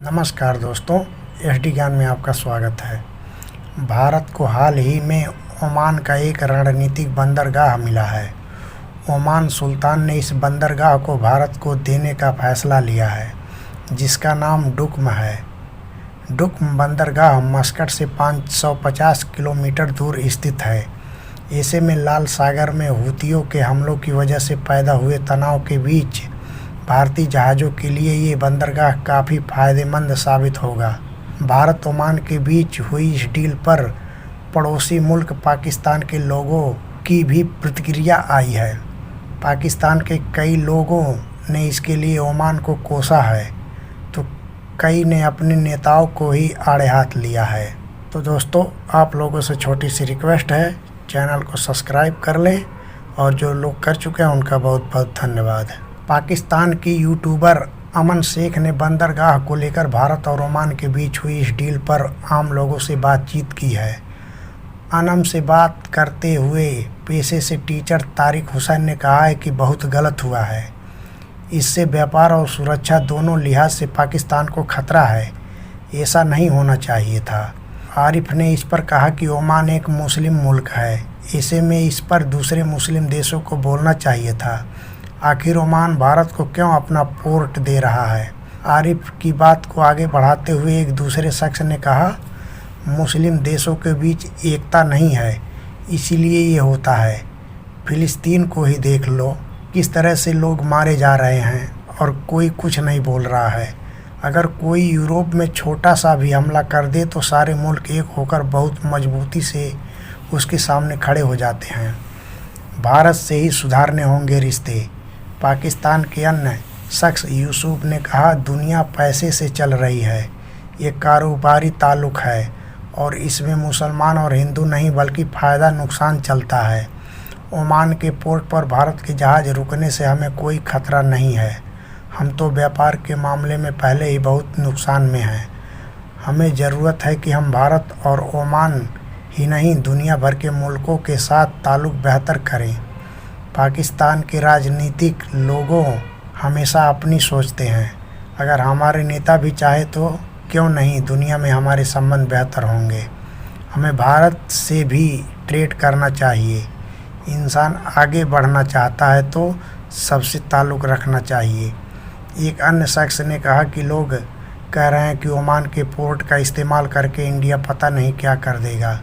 नमस्कार दोस्तों, एसडी ज्ञान में आपका स्वागत है। भारत को हाल ही में ओमान का एक रणनीतिक बंदरगाह मिला है। ओमान सुल्तान ने इस बंदरगाह को भारत को देने का फैसला लिया है, जिसका नाम डुक्म है। डुक्म बंदरगाह मस्कट से 550 किलोमीटर दूर स्थित है। ऐसे में लाल सागर में हूतियों के हमलों की वजह से पैदा हुए तनाव के बीच भारतीय जहाज़ों के लिए ये बंदरगाह काफ़ी फ़ायदेमंद साबित होगा। भारत ओमान के बीच हुई इस डील पर पड़ोसी मुल्क पाकिस्तान के लोगों की भी प्रतिक्रिया आई है। पाकिस्तान के कई लोगों ने इसके लिए ओमान को कोसा है, तो कई ने अपने नेताओं को ही आड़े हाथ लिया है। तो दोस्तों, आप लोगों से छोटी सी रिक्वेस्ट है, चैनल को सब्सक्राइब कर लें और जो लोग कर चुके हैं उनका बहुत बहुत धन्यवाद। पाकिस्तान की यूट्यूबर अमन शेख ने बंदरगाह को लेकर भारत और ओमान के बीच हुई इस डील पर आम लोगों से बातचीत की है। अनम से बात करते हुए पेशे से टीचर तारिक हुसैन ने कहा है कि बहुत गलत हुआ है। इससे व्यापार और सुरक्षा दोनों लिहाज से पाकिस्तान को खतरा है। ऐसा नहीं होना चाहिए था। आरिफ ने इस पर कहा कि ओमान एक मुस्लिम मुल्क है, ऐसे में इस पर दूसरे मुस्लिम देशों को बोलना चाहिए था। आखिर ओमान भारत को क्यों अपना पोर्ट दे रहा है? आरिफ की बात को आगे बढ़ाते हुए एक दूसरे शख्स ने कहा, मुस्लिम देशों के बीच एकता नहीं है, इसीलिए ये होता है। फिलिस्तीन को ही देख लो, किस तरह से लोग मारे जा रहे हैं और कोई कुछ नहीं बोल रहा है। अगर कोई यूरोप में छोटा सा भी हमला कर दे तो सारे मुल्क एक होकर बहुत मजबूती से उसके सामने खड़े हो जाते हैं। भारत से ही सुधारने होंगे रिश्ते। पाकिस्तान के अन्य शख्स यूसुफ ने कहा, दुनिया पैसे से चल रही है, ये कारोबारी ताल्लुक़ है और इसमें मुसलमान और हिंदू नहीं बल्कि फ़ायदा नुकसान चलता है। ओमान के पोर्ट पर भारत के जहाज़ रुकने से हमें कोई खतरा नहीं है। हम तो व्यापार के मामले में पहले ही बहुत नुकसान में हैं। हमें ज़रूरत है कि हम भारत और ओमान ही नहीं दुनिया भर के मुल्कों के साथ ताल्लुक़ बेहतर करें। पाकिस्तान के राजनीतिक लोगों हमेशा अपनी सोचते हैं। अगर हमारे नेता भी चाहे तो क्यों नहीं दुनिया में हमारे संबंध बेहतर होंगे। हमें भारत से भी ट्रेड करना चाहिए। इंसान आगे बढ़ना चाहता है तो सबसे ताल्लुक़ रखना चाहिए। एक अन्य शख्स ने कहा कि लोग कह रहे हैं कि ओमान के पोर्ट का इस्तेमाल करके इंडिया पता नहीं क्या कर देगा।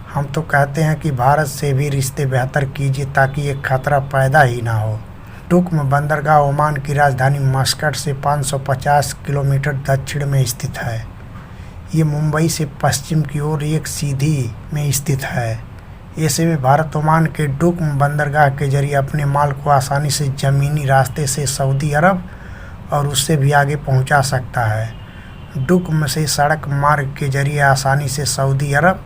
हम तो कहते हैं कि भारत से भी रिश्ते बेहतर कीजिए ताकि एक खतरा पैदा ही ना हो। डुक्म बंदरगाह ओमान की राजधानी मस्कट से 550 किलोमीटर दक्षिण में स्थित है। ये मुंबई से पश्चिम की ओर एक सीधी में स्थित है। ऐसे में भारत ओमान के डुक्म बंदरगाह के जरिए अपने माल को आसानी से ज़मीनी रास्ते से सऊदी अरब और उससे भी आगे पहुंचा सकता है। डुक्म से सड़क मार्ग के जरिए आसानी से सऊदी अरब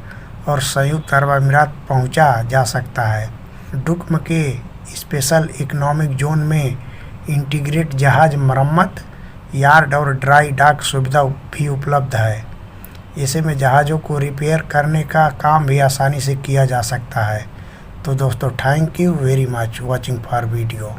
और संयुक्त अरब अमीरात पहुंचा जा सकता है। डुक्म के स्पेशल इकोनॉमिक जोन में इंटीग्रेट जहाज़ मरम्मत, यार्ड और ड्राई डॉक सुविधा भी उपलब्ध है। ऐसे में जहाज़ों को रिपेयर करने का काम भी आसानी से किया जा सकता है। तो दोस्तों, thank you very much watching for video.